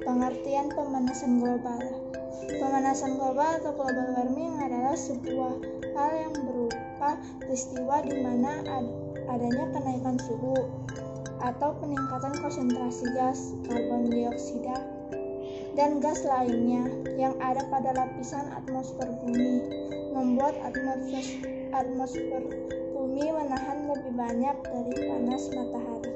Pengertian pemanasan global. Pemanasan global atau global warming adalah sebuah hal yang berupa peristiwa di mana adanya kenaikan suhu atau peningkatan konsentrasi gas karbon dioksida dan gas lainnya yang ada pada lapisan atmosfer bumi, membuat atmosfer bumi menahan lebih banyak dari panas matahari.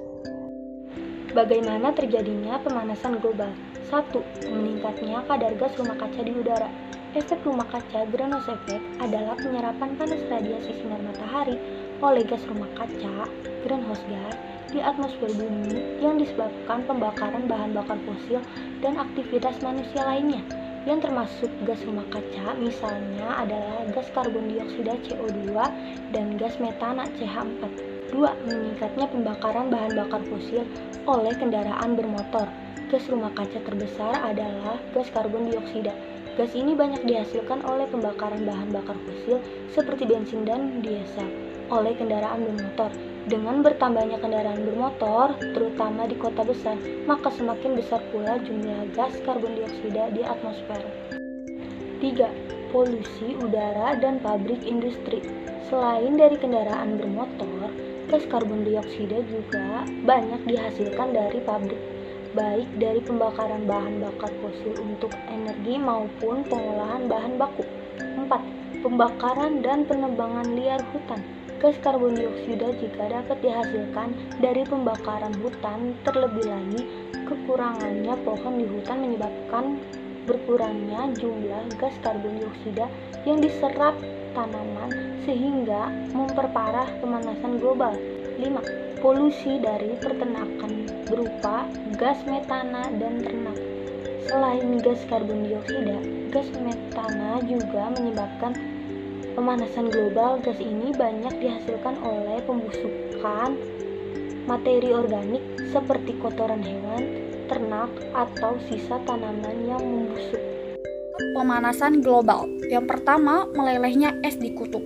Bagaimana terjadinya pemanasan global? 1. Meningkatnya kadar gas rumah kaca di udara. Efek rumah kaca greenhouse effect adalah penyerapan panas radiasi sinar matahari oleh gas rumah kaca greenhouse gas di atmosfer bumi yang disebabkan pembakaran bahan bakar fosil dan aktivitas manusia lainnya, yang termasuk gas rumah kaca misalnya adalah gas karbon dioksida CO2 dan gas metana CH4. 2. Meningkatnya pembakaran bahan bakar fosil oleh kendaraan bermotor. Gas rumah kaca terbesar adalah gas karbon dioksida. Gas ini banyak dihasilkan oleh pembakaran bahan bakar fosil seperti bensin dan diesel oleh kendaraan bermotor. Dengan bertambahnya kendaraan bermotor, terutama di kota besar, maka semakin besar pula jumlah gas karbon dioksida di atmosfer. 3. Polusi udara dan pabrik industri. Selain dari kendaraan bermotor, gas karbon dioksida juga banyak dihasilkan dari pabrik, baik dari pembakaran bahan bakar fosil untuk energi maupun pengolahan bahan baku. 4. Pembakaran dan penebangan liar hutan. Gas karbon dioksida juga dapat dihasilkan dari pembakaran hutan, terlebih lagi kekurangannya pohon di hutan menyebabkan berkurangnya jumlah gas karbon dioksida yang diserap tanaman sehingga memperparah pemanasan global. 5. Polusi dari peternakan berupa gas metana dan ternak. Selain gas karbon dioksida, gas metana juga menyebabkan pemanasan global. Gas ini banyak dihasilkan oleh pembusukan materi organik seperti kotoran hewan, ternak, atau sisa tanaman yang membusuk. Pemanasan global. Yang pertama, melelehnya es di kutub.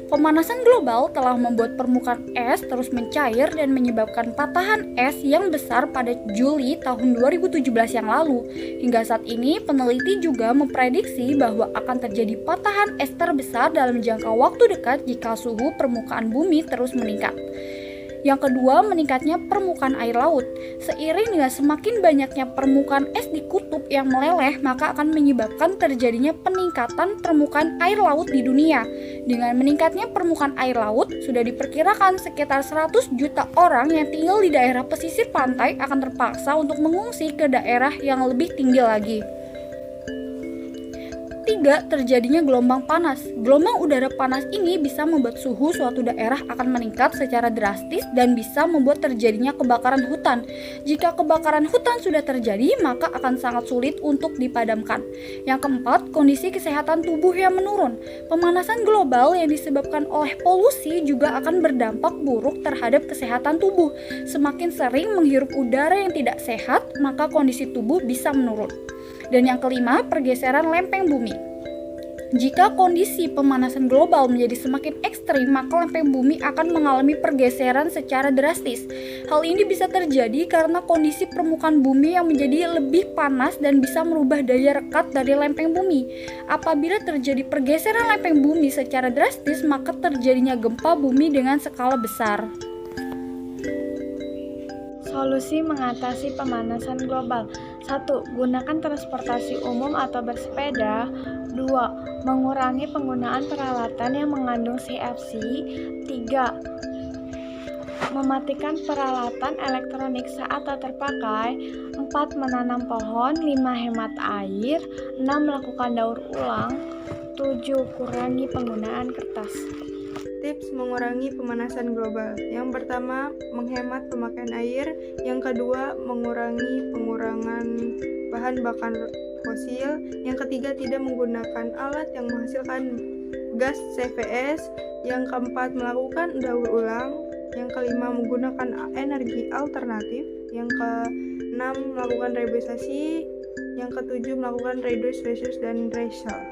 Pemanasan global telah membuat permukaan es terus mencair dan menyebabkan patahan es yang besar pada Juli tahun 2017 yang lalu. Hingga saat ini, peneliti juga memprediksi bahwa akan terjadi patahan es terbesar dalam jangka waktu dekat jika suhu permukaan bumi terus meningkat. Yang kedua, meningkatnya permukaan air laut. Seiring dengan semakin banyaknya permukaan es di kutub yang meleleh, maka akan menyebabkan terjadinya peningkatan permukaan air laut di dunia. Dengan meningkatnya permukaan air laut, sudah diperkirakan sekitar 100 juta orang yang tinggal di daerah pesisir pantai akan terpaksa untuk mengungsi ke daerah yang lebih tinggi lagi. 3. Terjadinya gelombang panas. Gelombang udara panas ini bisa membuat suhu suatu daerah akan meningkat secara drastis dan bisa membuat terjadinya kebakaran hutan. Jika kebakaran hutan sudah terjadi, maka akan sangat sulit untuk dipadamkan. Yang keempat, kondisi kesehatan tubuh yang menurun. Pemanasan global yang disebabkan oleh polusi juga akan berdampak buruk terhadap kesehatan tubuh. Semakin sering menghirup udara yang tidak sehat, maka kondisi tubuh bisa menurun. Dan yang kelima, pergeseran lempeng bumi. Jika kondisi pemanasan global menjadi semakin ekstrim, maka lempeng bumi akan mengalami pergeseran secara drastis. Hal ini bisa terjadi karena kondisi permukaan bumi yang menjadi lebih panas dan bisa merubah daya rekat dari lempeng bumi. Apabila terjadi pergeseran lempeng bumi secara drastis, maka terjadinya gempa bumi dengan skala besar. Solusi mengatasi pemanasan global. 1. Gunakan transportasi umum atau bersepeda. 2. Mengurangi penggunaan peralatan yang mengandung CFC. 3. Mematikan peralatan elektronik saat tak terpakai. 4. Menanam pohon. 5. Hemat air. 6. Melakukan daur ulang. 7. Kurangi penggunaan kertas. Tips mengurangi pemanasan global. Yang pertama, menghemat pemakaian air. Yang kedua, mengurangi pengurangan bahan bakar fosil. Yang ketiga, tidak menggunakan alat yang menghasilkan gas CVS. Yang keempat, melakukan daur ulang. Yang kelima, menggunakan energi alternatif. Yang keenam, melakukan reboisasi. Yang ketujuh, melakukan reduce, reuse, dan recycle.